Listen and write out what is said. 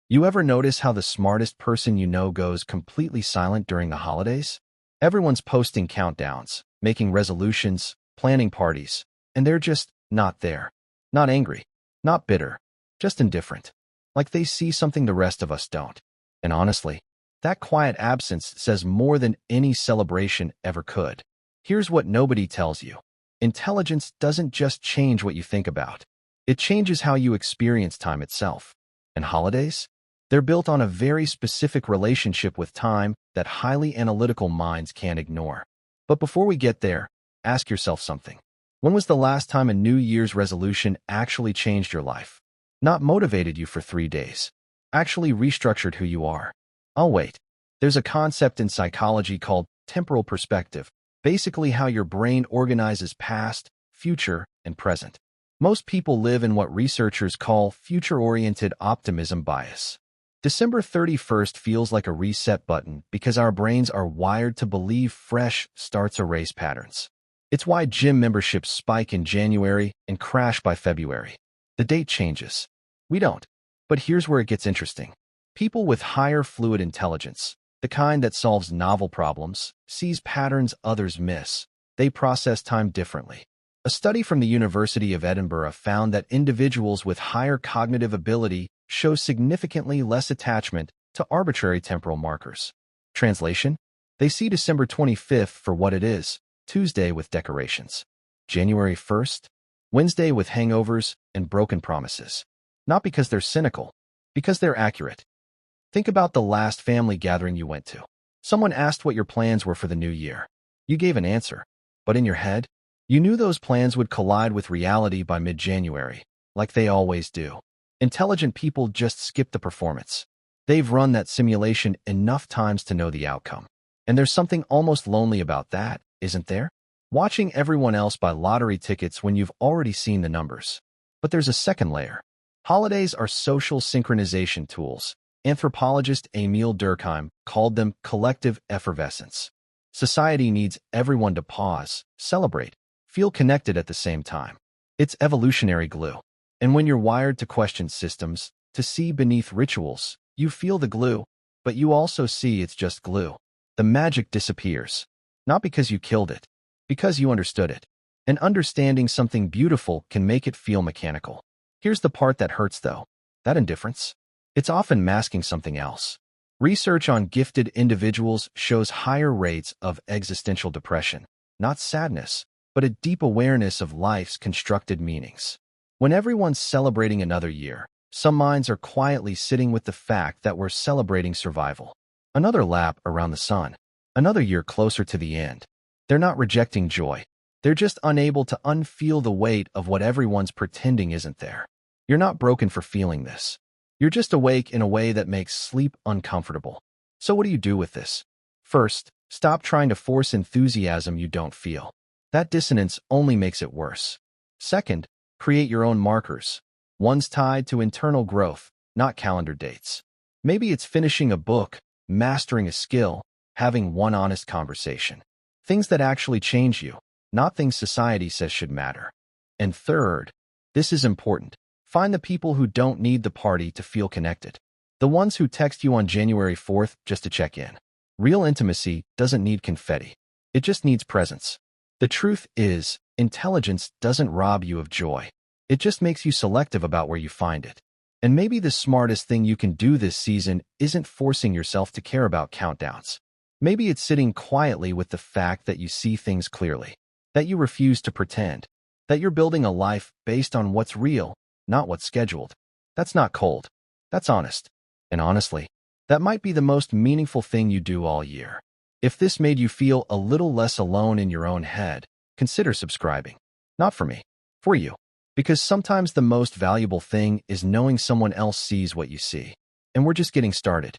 You ever notice how the smartest person you know goes completely silent during the holidays? Everyone's posting countdowns, making resolutions, planning parties, and they're just not there. Not angry, not bitter, just indifferent. Like they see something the rest of us don't. And honestly, that quiet absence says more than any celebration ever could. Here's what nobody tells you. Intelligence doesn't just change what you think about. It changes how you experience time itself. And holidays? They're built on a very specific relationship with time that highly analytical minds can't ignore. But before we get there, ask yourself something. When was the last time a New Year's resolution actually changed your life? Not motivated you for 3 days. Actually restructured who you are. I'll wait. There's a concept in psychology called temporal perspective, basically how your brain organizes past, future, and present. Most people live in what researchers call future-oriented optimism bias. December 31st feels like a reset button because our brains are wired to believe fresh starts erase patterns. It's why gym memberships spike in January and crash by February. The date changes. We don't. But here's where it gets interesting. People with higher fluid intelligence, the kind that solves novel problems, sees patterns others miss. They process time differently. A study from the University of Edinburgh found that individuals with higher cognitive ability show significantly less attachment to arbitrary temporal markers. Translation? They see December 25th for what it is, Tuesday with decorations. January 1st, Wednesday with hangovers and broken promises. Not because they're cynical, because they're accurate. Think about the last family gathering you went to. Someone asked what your plans were for the new year. You gave an answer, but in your head, you knew those plans would collide with reality by mid-January, like they always do. Intelligent people just skip the performance. They've run that simulation enough times to know the outcome. And there's something almost lonely about that, isn't there? Watching everyone else buy lottery tickets when you've already seen the numbers. But there's a second layer. Holidays are social synchronization tools. Anthropologist Emil Durkheim called them collective effervescence. Society needs everyone to pause, celebrate, feel connected at the same time. It's evolutionary glue. And when you're wired to question systems, to see beneath rituals, you feel the glue, but you also see it's just glue. The magic disappears. Not because you killed it, because you understood it. And understanding something beautiful can make it feel mechanical. Here's the part that hurts though. That indifference. It's often masking something else. Research on gifted individuals shows higher rates of existential depression, not sadness, but a deep awareness of life's constructed meanings. When everyone's celebrating another year, some minds are quietly sitting with the fact that we're celebrating survival. Another lap around the sun, another year closer to the end. They're not rejecting joy. They're just unable to unfeel the weight of what everyone's pretending isn't there. You're not broken for feeling this. You're just awake in a way that makes sleep uncomfortable. So what do you do with this? First, stop trying to force enthusiasm you don't feel. That dissonance only makes it worse. Second, create your own markers. One's tied to internal growth, not calendar dates. Maybe it's finishing a book, mastering a skill, having one honest conversation. Things that actually change you, not things society says should matter. And third, this is important. Find the people who don't need the party to feel connected. The ones who text you on January 4th just to check in. Real intimacy doesn't need confetti. It just needs presence. The truth is, intelligence doesn't rob you of joy. It just makes you selective about where you find it. And maybe the smartest thing you can do this season isn't forcing yourself to care about countdowns. Maybe it's sitting quietly with the fact that you see things clearly, that you refuse to pretend, that you're building a life based on what's real, not what's scheduled. That's not cold. That's honest. And honestly, that might be the most meaningful thing you do all year. If this made you feel a little less alone in your own head, consider subscribing. Not for me, for you. Because sometimes the most valuable thing is knowing someone else sees what you see. And we're just getting started.